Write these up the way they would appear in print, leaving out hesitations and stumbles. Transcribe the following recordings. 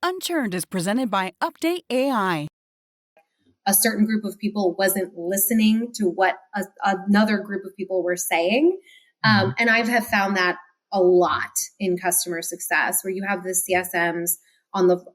Unchurned is presented by UpdateAI. A certain group of people wasn't listening to what another group of people were saying. And I have found that a lot in customer success, where you have the CSMs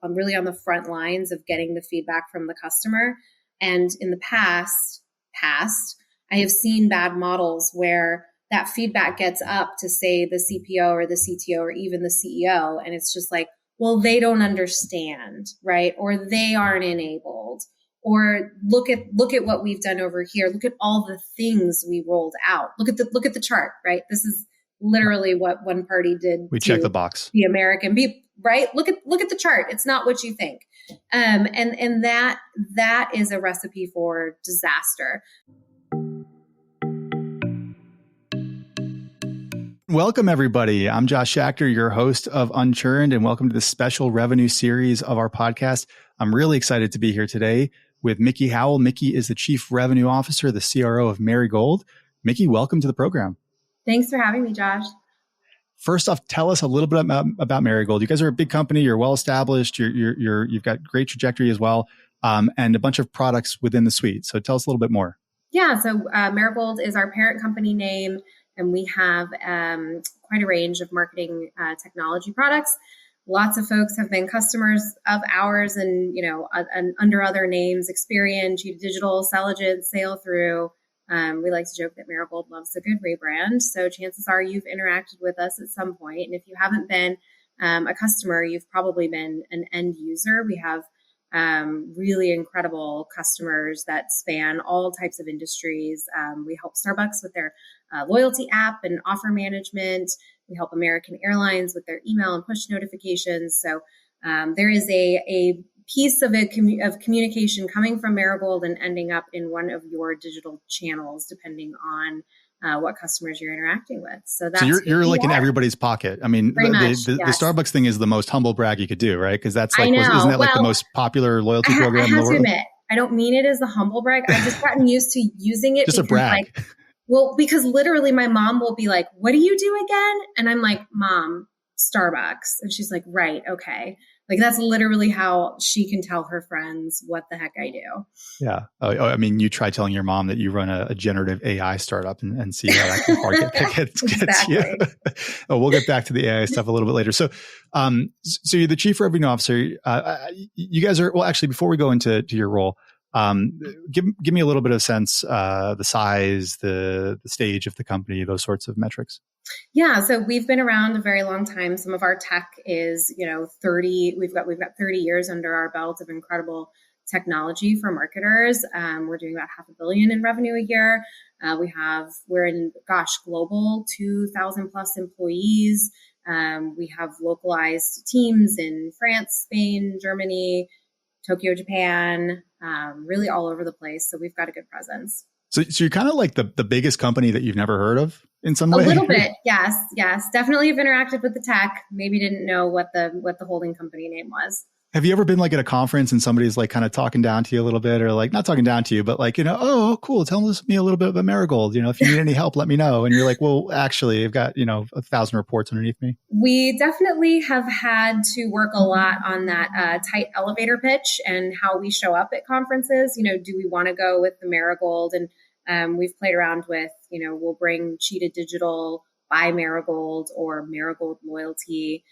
really on the front lines of getting the feedback from the customer. And in the past, I have seen bad models where that feedback gets up to, say, the CPO or the CTO or even the CEO. And it's just like, well, they don't understand, right? Or they aren't enabled. Or look at what we've done over here. Look at all the things we rolled out. Look at the chart, right? This is literally what one party did. We check the box. The American people, right? Look at the chart. It's not what you think. And that is a recipe for disaster. Welcome, everybody. I'm Josh Schachter, your host of Unchurned, and welcome to the special revenue series of our podcast. I'm really excited to be here today with Micki Howl. Micki is the Chief Revenue Officer, the CRO of Marigold. Micki, welcome to the program. Thanks for having me, Josh. First off, tell us a little bit about Marigold. You guys are a big company. You're well established. You've got great trajectory as well, and a bunch of products within the suite. So tell us a little bit more. Yeah. So Marigold is our parent company name, and we have quite a range of marketing technology products. Lots of folks have been customers of ours, and under other names: Experian, Cheetah Digital, Selligent, Sail Through. We like to joke that Marigold loves a good rebrand. So chances are you've interacted with us at some point. And if you haven't been a customer, you've probably been an end user. We have really incredible customers that span all types of industries. We help Starbucks with their loyalty app and offer management. We help American Airlines with their email and push notifications. So there is a piece of communication coming from Marigold and ending up in one of your digital channels, depending on what customers you're interacting with. So you're like in everybody's pocket. I mean, the Starbucks thing is the most humble brag you could do, right? Because that's like, isn't that like the most popular loyalty program in the world? I have to admit, I don't mean it as a humble brag. I've just gotten used to using it. Just a brag. Because literally my mom will be like, "What do you do again?" And I'm like, "Mom, Starbucks." And she's like, "Right. Okay." Like, that's literally how she can tell her friends what the heck I do. Yeah. I mean, you try telling your mom that you run a generative AI startup and see how that can gets exactly. you. We'll get back to the AI stuff a little bit later. So you're the Chief Revenue Officer. You guys are, well, actually, before we go into your role, give me a little bit of sense, the size, the stage of the company, those sorts of metrics. Yeah, so we've been around a very long time. Some of our tech is, 30. We've got 30 years under our belt of incredible technology for marketers. We're doing about $500 million in revenue a year. We're in global 2,000 plus employees. We have localized teams in France, Spain, Germany, Tokyo, Japan, really all over the place. So we've got a good presence. So you're kind of like the biggest company that you've never heard of in some way? A little bit. Yes. Definitely have interacted with the tech. Maybe didn't know what the holding company name was. Have you ever been like at a conference and somebody's like kind of talking down to you a little bit, or like not talking down to you, but like, oh, cool. Tell me a little bit about Marigold. If you need any help, let me know. And you're like, well, actually, I've got, 1,000 reports underneath me. We definitely have had to work a lot on that tight elevator pitch and how we show up at conferences. Do we want to go with the Marigold? And we've played around with, we'll bring Cheetah Digital by Marigold or Marigold Loyalty.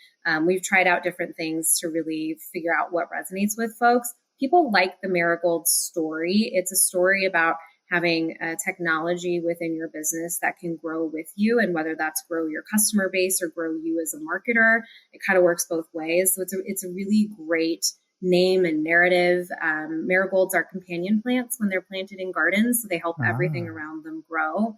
We've tried out different things to really figure out what resonates with folks. People like the Marigold story. It's a story about having technology within your business that can grow with you, and whether that's grow your customer base or grow you as a marketer, it kind of works both ways. So it's a really great name and narrative. Marigolds are companion plants when they're planted in gardens, so they help everything around them grow.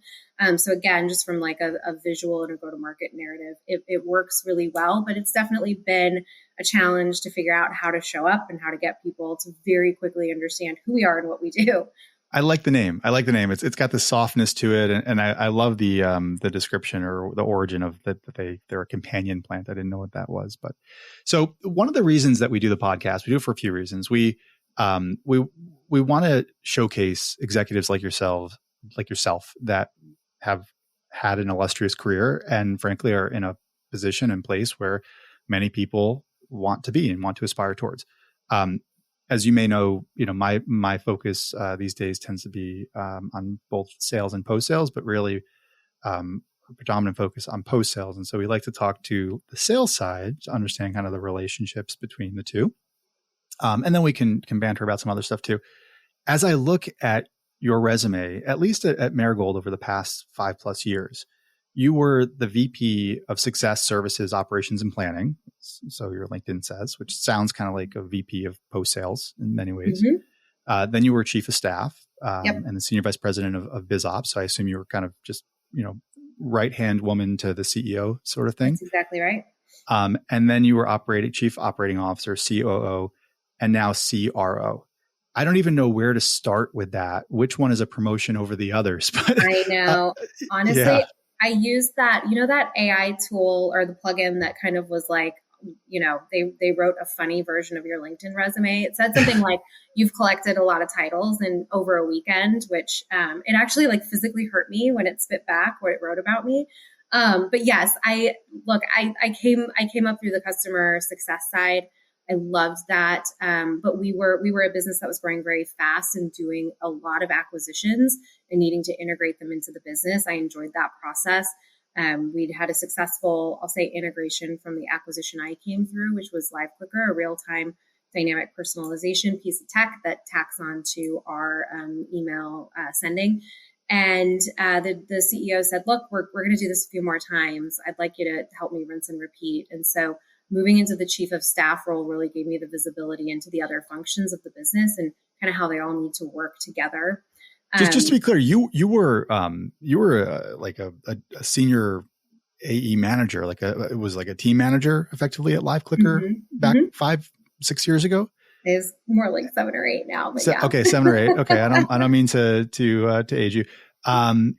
So again, just from like a visual and a go-to-market narrative, it works really well, but it's definitely been a challenge to figure out how to show up and how to get people to very quickly understand who we are and what we do. I like the name. It's got the softness to it, and I love the description or the origin of that they're a companion plant. I didn't know what that was, but so one of the reasons that we do the podcast, we do it for a few reasons. We want to showcase executives like yourself that have had an illustrious career and frankly are in a position and place where many people want to be and want to aspire towards. As you may know, my focus these days tends to be on both sales and post sales, but really a predominant focus on post sales. And so we like to talk to the sales side to understand kind of the relationships between the two. And then we can banter about some other stuff too. As I look at your resume, at least at Marigold over the past 5+ years, you were the VP of Success Services Operations and Planning. So your LinkedIn says, which sounds kind of like a VP of post sales in many ways. Mm-hmm. Then you were Chief of Staff and the Senior Vice President of Biz Ops. So I assume you were kind of just, right-hand woman to the CEO sort of thing. That's exactly right. And then you were Chief Operating Officer, COO, and now CRO. I don't even know where to start with that. Which one is a promotion over the others? But I know. Honestly, I used that, that AI tool or the plugin that kind of was like, they wrote a funny version of your LinkedIn resume. It said something like, you've collected a lot of titles and over a weekend, which it actually like physically hurt me when it spit back what it wrote about me. But yes, I came up through the customer success side. I loved that. But we were a business that was growing very fast and doing a lot of acquisitions and needing to integrate them into the business. I enjoyed that process. We'd had a successful, I'll say, integration from the acquisition I came through, which was LiveClicker, a real-time dynamic personalization piece of tech that tacks onto our email sending. And the CEO said, look, we're going to do this a few more times. I'd like you to help me rinse and repeat. And so moving into the chief of staff role really gave me the visibility into the other functions of the business and kind of how they all need to work together. Just to be clear, you were like a senior AE manager, it was like a team manager effectively at LiveClicker back 5-6 years ago. It's more like 7 or 8 now, but yeah. Okay, 7 or 8. Okay, I don't mean to age you. And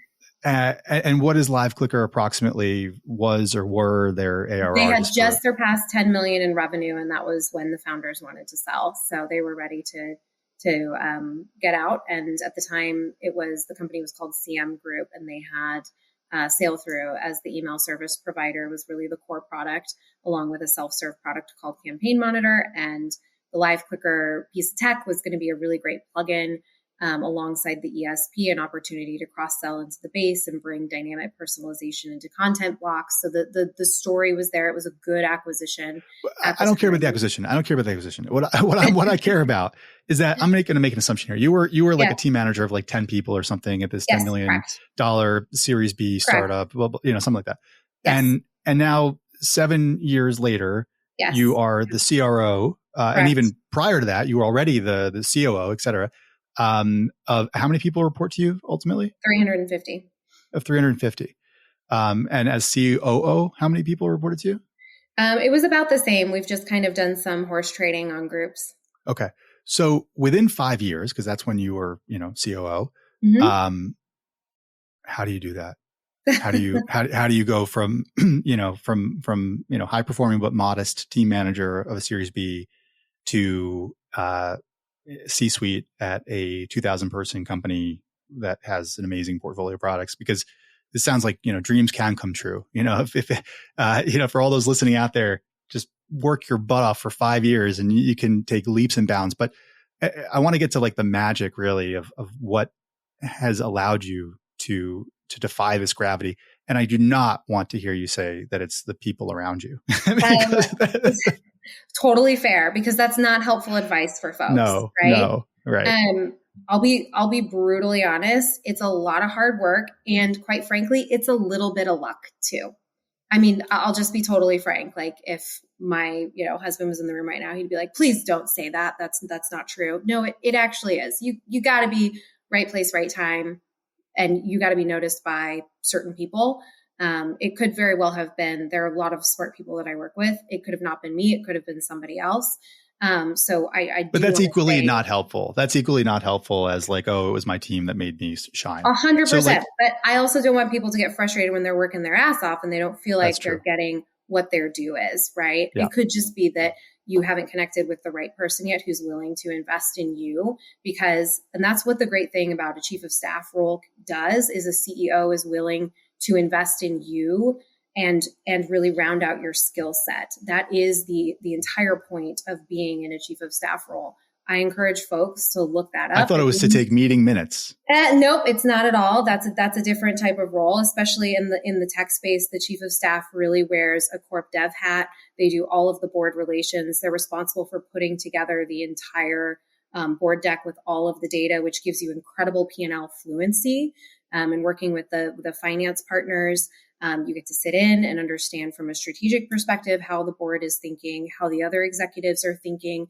what is LiveClicker approximately was or were their ARR? They had just surpassed 10 million in revenue, and that was when the founders wanted to sell. So they were ready to get out. And at the time, the company was called CM Group, and they had Sailthrough as the email service provider was really the core product, along with a self-serve product called Campaign Monitor. And the LiveClicker piece of tech was going to be a really great plugin alongside the ESP, an opportunity to cross-sell into the base and bring dynamic personalization into content blocks. So the story was there. It was a good acquisition. I don't care about the acquisition. What I care about is that I'm going to make an assumption here. You were like a team manager of like 10 people or something at this $10 million Series B startup, something like that. Yes. And now 7 years later, you are the CRO, and even prior to that, you were already the COO, et cetera. Of how many people report to you ultimately? 350. Of 350. And as COO, how many people reported to you? It was about the same. We've just kind of done some horse trading on groups. Okay. So within 5 years, because that's when you were, COO, how do you do that? How do you go from, from high performing but modest team manager of a Series B to C-suite at a 2,000 person company that has an amazing portfolio of products? Because this sounds like, dreams can come true. If for all those listening out there, just work your butt off for 5 years and you can take leaps and bounds. But I want to get to like the magic really of what has allowed you to defy this gravity. And I do not want to hear you say that it's the people around you. Totally fair, because that's not helpful advice for folks. No, right. I'll be brutally honest. It's a lot of hard work, and quite frankly, it's a little bit of luck too. I mean, I'll just be totally frank. Like if my husband was in the room right now, he'd be like, "Please don't say that. That's not true." No, it actually is. You got to be right place, right time, and you got to be noticed by certain people. It could very well have been, there are a lot of smart people that I work with. It could have not been me. It could have been somebody else. But that's equally not helpful. That's equally not helpful as like, oh, it was my team that made me shine. 100%. But I also don't want people to get frustrated when they're working their ass off and they don't feel like they're getting what their due is, right? Yeah. It could just be that you haven't connected with the right person yet who's willing to invest in you, and that's what the great thing about a chief of staff role does, is a CEO is willing to invest in you and really round out your skill set. That is the entire point of being in a chief of staff role. I encourage folks to look that up. I thought it was to take meeting minutes. Nope, it's not at all. That's a different type of role, especially in the tech space. The chief of staff really wears a corp dev hat. They do all of the board relations. They're responsible for putting together the entire board deck with all of the data, which gives you incredible P&L fluency. And working with the finance partners, you get to sit in and understand from a strategic perspective how the board is thinking, how the other executives are thinking.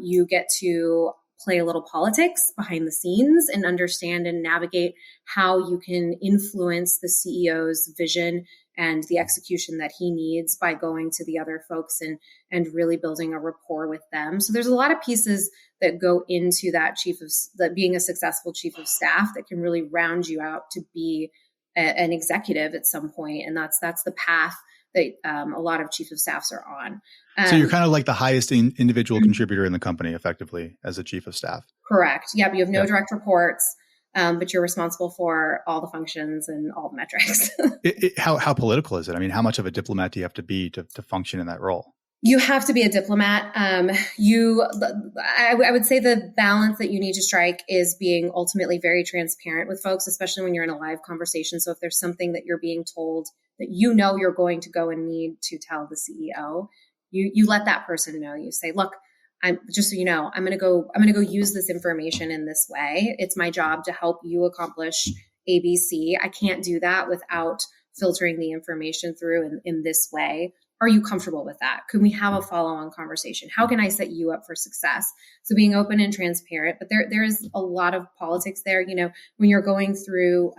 You get to play a little politics behind the scenes and understand and navigate how you can influence the CEO's vision and the execution that he needs by going to the other folks and really building a rapport with them. So there's a lot of pieces that go into that being a successful chief of staff that can really round you out to be an executive at some point. And that's the path that a lot of chief of staffs are on. So you're kind of like the highest individual contributor in the company, effectively, as a chief of staff. Correct. Yep. You have no direct reports, but you're responsible for all the functions and all the metrics. How political is it? I mean, how much of a diplomat do you have to be to function in that role? You have to be a diplomat. I would say the balance that you need to strike is being ultimately very transparent with folks, especially when you're in a live conversation. So if there's something that you're being told that you know you're going to go and need to tell the CEO, you let that person know. You say, look, I'm just so you know, I'm going to go use this information in this way. It's my job to help you accomplish ABC. I can't do that without filtering the information through in this way. Are you comfortable with that? Can we have a follow-on conversation? How can I set you up for success? So being open and transparent, but there is a lot of politics there. You know, when you're going through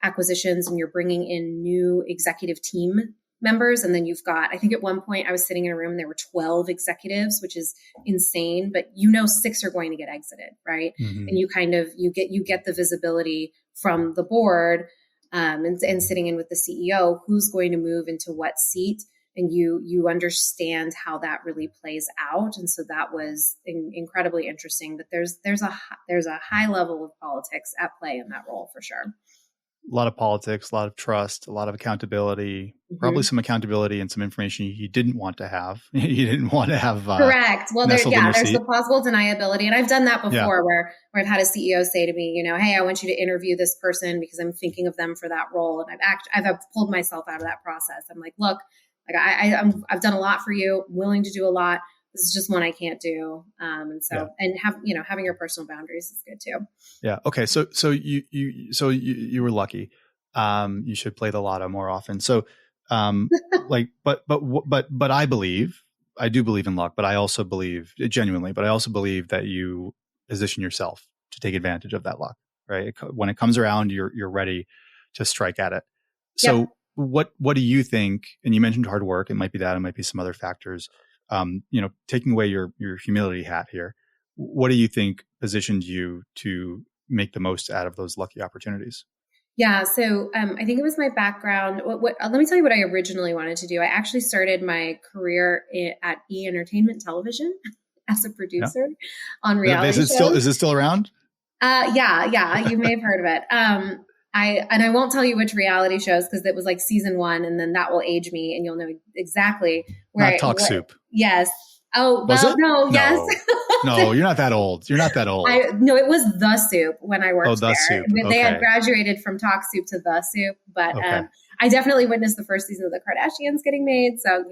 acquisitions and you're bringing in new executive team members, and then you've got, I think at one point I was sitting in a room and there were 12 executives, which is insane, but 6 are going to get exited, right? Mm-hmm. And you get the visibility from the board and sitting in with the CEO, who's going to move into what seat. And you understand how that really plays out. And so that was incredibly interesting. But there's a high level of politics at play in that role for sure. A lot of politics, a lot of trust, a lot of accountability, probably some accountability and some information you didn't want to have. You didn't want to have. Correct. Well, there's the plausible deniability. And I've done that before where I've had a CEO say to me, hey, I want you to interview this person because I'm thinking of them for that role. And I've pulled myself out of that process. I'm like, look, I've done a lot for you, I'm willing to do a lot. This is just one I can't do. And having your personal boundaries is good too. Yeah. Okay. So you were lucky. You should play the lotto more often. So, but I do believe in luck, but I also believe genuinely, that you position yourself to take advantage of that luck, right? When it comes around, you're ready to strike at it. So, yep. What do you think? And you mentioned hard work. It might be that. It might be some other factors. Taking away your humility hat here, what do you think positioned you to make the most out of those lucky opportunities? Yeah. So I think it was my background. Let me tell you what I originally wanted to do. I actually started my career at E! Entertainment Television as a producer on reality shows. Is it still around? Yeah. You may have heard of it. I won't tell you which reality shows because it was like season 1, and then that will age me, and you'll know exactly where. Not Talk Soup. Yes. Oh well, no. Yes. No, you're not that old. You're not that old. No, it was The Soup when I worked there. Soup. They had graduated from Talk Soup to The Soup, but I definitely witnessed the first season of The Kardashians getting made. So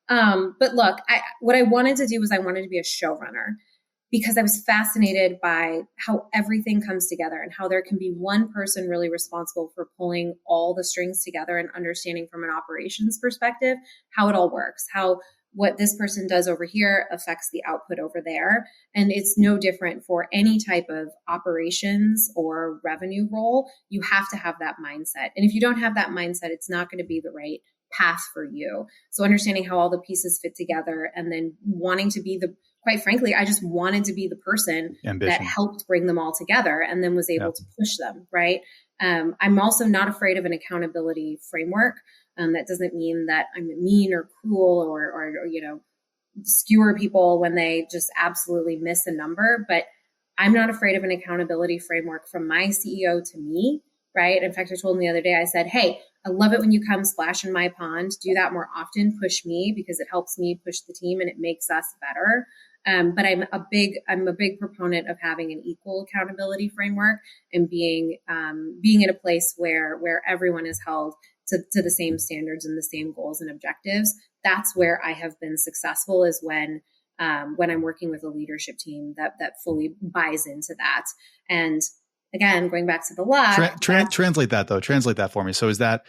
but look, what I wanted to do was I wanted to be a showrunner, because I was fascinated by how everything comes together and how there can be one person really responsible for pulling all the strings together and understanding from an operations perspective how it all works, how what this person does over here affects the output over there. And it's no different for any type of operations or revenue role. You have to have that mindset. And if you don't have that mindset, it's not going to be the right path for you. So understanding how all the pieces fit together, and then wanting to be quite frankly, I just wanted to be the person that helped bring them all together and then was able to push them, right? I'm also not afraid of an accountability framework. That doesn't mean that I'm mean or cruel or skewer people when they just absolutely miss a number, but I'm not afraid of an accountability framework from my CEO to me, right? In fact, I told him the other day, I said, hey, I love it when you come splash in my pond. Do that more often. Push me because it helps me push the team and it makes us better. But I'm a big proponent of having an equal accountability framework and being in a place where everyone is held to the same standards and the same goals and objectives. That's where I have been successful, is when I'm working with a leadership team that fully buys into that. And again, going back to the lab, translate that though. Translate that for me. So is that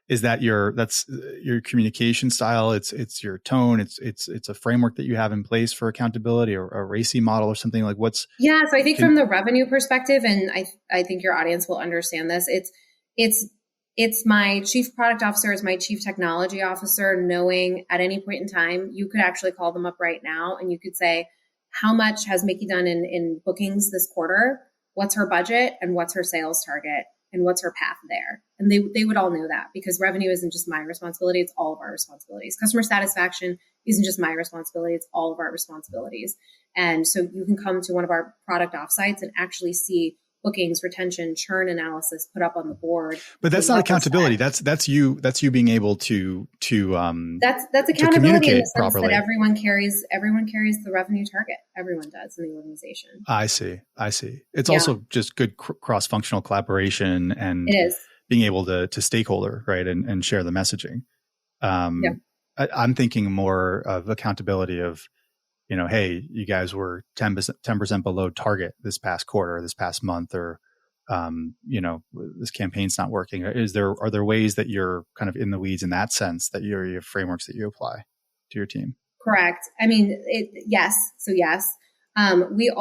that's your communication style? It's your tone. It's a framework that you have in place for accountability, or a RACI model or something like what's? Yeah. So I think from the revenue perspective, and I think your audience will understand this. It's my chief product officer, is my chief technology officer, knowing at any point in time, you could actually call them up right now and you could say, how much has Micki done in bookings this quarter? What's her budget and what's her sales target? And what's her path there? And they would all know that, because revenue isn't just my responsibility. It's all of our responsibilities. Customer satisfaction isn't just my responsibility. It's all of our responsibilities. And so you can come to one of our product offsites and actually see bookings, retention, churn analysis put up on the board. But that's not accountability. That's you being able to that's accountability, communicate in the sense properly. that everyone carries the revenue target. Everyone does in the organization. I see. It's also just good cross-functional collaboration and it is being able to stakeholder, right, and share the messaging. I'm thinking more of accountability of, hey, you guys were 10% below target this past quarter, this past month, or, this campaign's not working. Are there ways that you're kind of in the weeds in that sense, that you have frameworks that you apply to your team? Correct. I mean, yes. So yes, we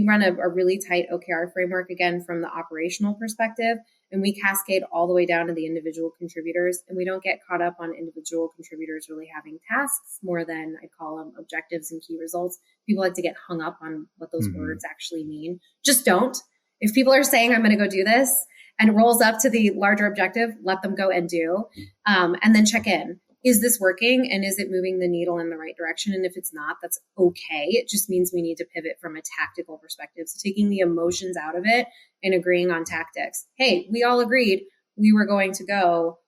run a really tight OKR framework, again, from the operational perspective, and we cascade all the way down to the individual contributors. And we don't get caught up on individual contributors really having tasks more than, I call them, objectives and key results. People like to get hung up on what those words actually mean. Just don't. If people are saying, I'm going to go do this, and it rolls up to the larger objective, let them go and do, and then check in. Is this working, and is it moving the needle in the right direction? And if it's not, that's okay. It just means we need to pivot from a tactical perspective. So taking the emotions out of it and agreeing on tactics. Hey, we all agreed we were going to go,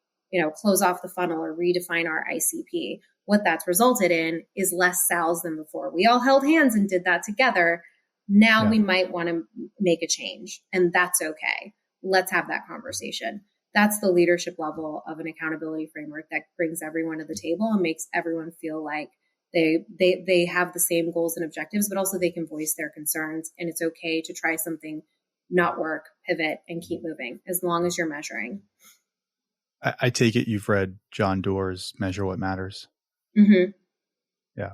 close off the funnel or redefine our ICP. What that's resulted in is less sales than before. We all held hands and did that together. Now we might want to make a change, and that's okay. Let's have that conversation. That's the leadership level of an accountability framework that brings everyone to the table and makes everyone feel like they have the same goals and objectives, but also they can voice their concerns. And it's okay to try something, not work, pivot, and keep moving, as long as you're measuring. I take it you've read John Doerr's Measure What Matters. Mm-hmm. Yeah.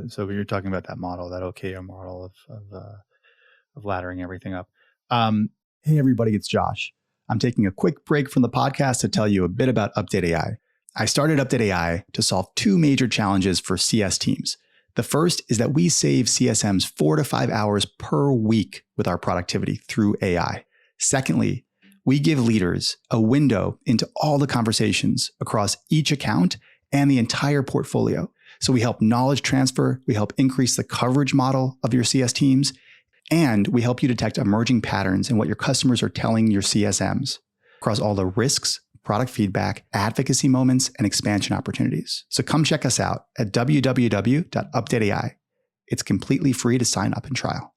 So when you're talking about that model, that OKR model of laddering everything up. Hey, everybody, it's Josh. I'm taking a quick break from the podcast to tell you a bit about UpdateAI. I started UpdateAI to solve two major challenges for CS teams. The first is that we save CSMs 4 to 5 hours per week with our productivity through AI. Secondly, we give leaders a window into all the conversations across each account and the entire portfolio. So we help knowledge transfer, we help increase the coverage model of your CS teams, and we help you detect emerging patterns in what your customers are telling your CSMs across all the risks, product feedback, advocacy moments, and expansion opportunities. So come check us out at www.updateai. It's completely free to sign up and trial.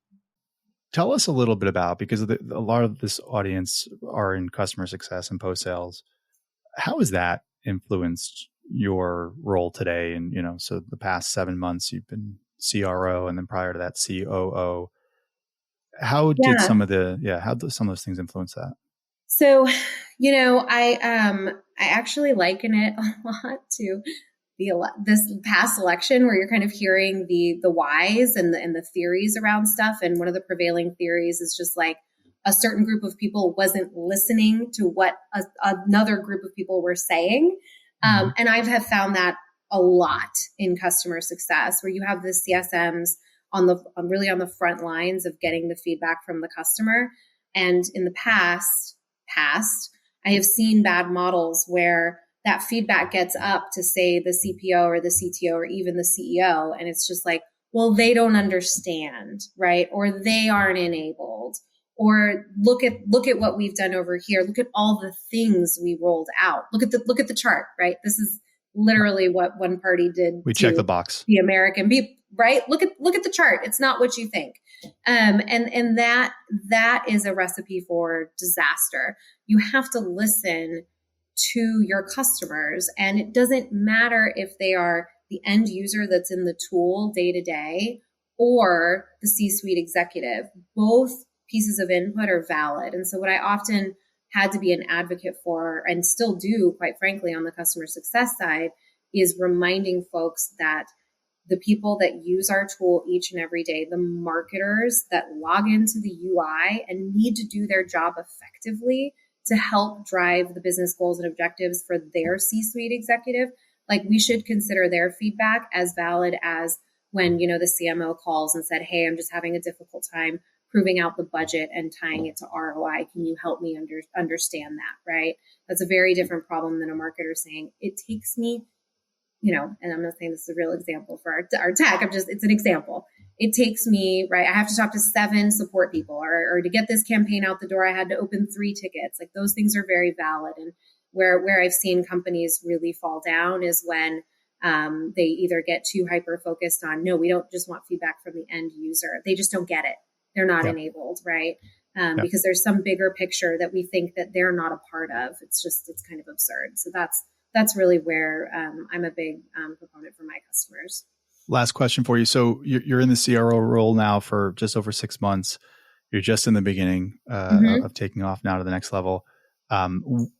Tell us a little bit about, because a lot of this audience are in customer success and post-sales. How has that influenced your role today? And, so the past 7 months you've been CRO, and then prior to that COO. How did some of those things influence that? So, I actually liken it a lot to this past election, where you're kind of hearing the whys and the theories around stuff. And one of the prevailing theories is just like a certain group of people wasn't listening to what another group of people were saying. And I have found that a lot in customer success, where you have the CSMs really on the front lines of getting the feedback from the customer. And in the past, I have seen bad models where that feedback gets up to, say, the CPO or the CTO or even the CEO. And it's just like, well, they don't understand, right? Or they aren't enabled, Or look at what we've done over here. Look at all the things we rolled out. Look at the chart, right? This is literally what one party did. We check the box. The American people, right? Look at the chart. It's not what you think. And that is a recipe for disaster. You have to listen to your customers, and it doesn't matter if they are the end user that's in the tool day to day or the C-suite executive. Both pieces of input are valid. And so what I often had to be an advocate for, and still do, quite frankly, on the customer success side, is reminding folks that the people that use our tool each and every day, the marketers that log into the UI and need to do their job effectively to help drive the business goals and objectives for their C-suite executive, like we should consider their feedback as valid as when, the CMO calls and said, hey, I'm just having a difficult time proving out the budget and tying it to ROI. Can you help me understand that, right? That's a very different problem than a marketer saying, it takes me, and I'm not saying this is a real example for our tech. It's an example. It takes me, right, I have to talk to 7 support people, or to get this campaign out the door, I had to open 3 tickets. Like those things are very valid. And where I've seen companies really fall down is when they either get too hyper-focused on, no, we don't just want feedback from the end user. They just don't get it. They're not enabled, right? Because there's some bigger picture that we think that they're not a part of. It's kind of absurd. So that's really where I'm a big proponent for my customers. Last question for you. So you're in the CRO role now for just over 6 months. You're just in the beginning of taking off now to the next level.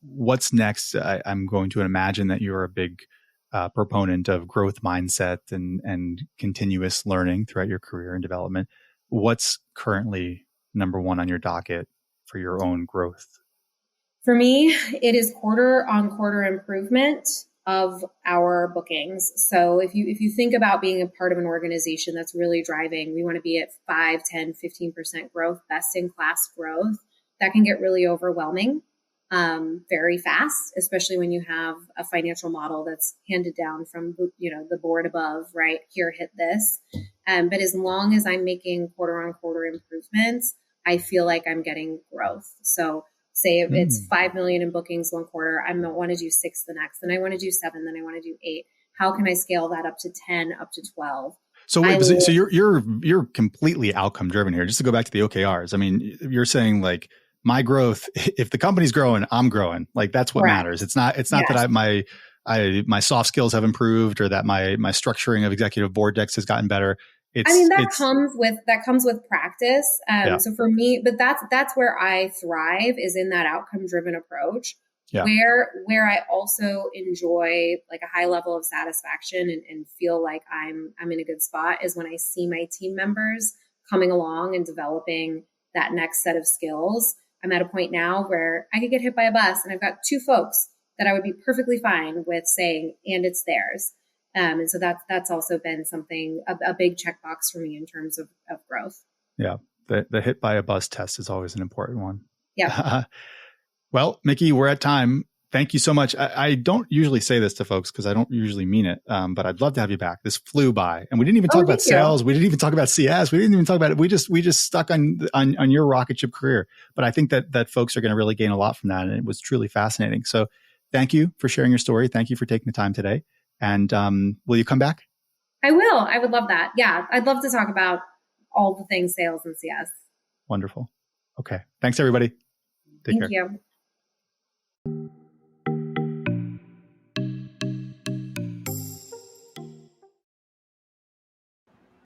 What's next? I'm going to imagine that you're a big proponent of growth mindset and continuous learning throughout your career and development. What's currently number one on your docket for your own growth? For me, it is quarter-on-quarter improvement of our bookings. So if you think about being a part of an organization that's really driving, we want to be at 5, 10, 15% growth, best in class growth, that can get really overwhelming very fast, especially when you have a financial model that's handed down from the board above, right? Here, hit this. But as long as I'm making quarter-on-quarter improvements, I feel like I'm getting growth. So say if it's 5 million in bookings one quarter, I want to do 6 the next, then I want to do 7, then I want to do 8. How can I scale that up to 10, up to 12? So wait, so you're completely outcome driven here. Just to go back to the OKRs. I mean, you're saying like my growth, if the company's growing, I'm growing. Like that's what matters. It's not that my soft skills have improved or that my structuring of executive board decks has gotten better. That comes with practice. So for me, but that's where I thrive, is in that outcome driven approach, where I also enjoy like a high level of satisfaction and feel like I'm in a good spot is when I see my team members coming along and developing that next set of skills. I'm at a point now where I could get hit by a bus and I've got 2 folks that I would be perfectly fine with saying, and it's theirs. And so that's also been something, a big checkbox for me in terms of growth. Yeah. The hit by a bus test is always an important one. Yeah. Well, Micki, we're at time. Thank you so much. I don't usually say this to folks because I don't usually mean it, but I'd love to have you back. This flew by, and we didn't even talk about sales. We didn't even talk about CS. We didn't even talk about it. We just stuck on your rocket ship career. But I think that folks are going to really gain a lot from that, and it was truly fascinating. So thank you for sharing your story. Thank you for taking the time today. And will you come back? I will. I would love that. Yeah, I'd love to talk about all the things sales and CS. Wonderful. Okay. Thanks, everybody. Take care. Thank you.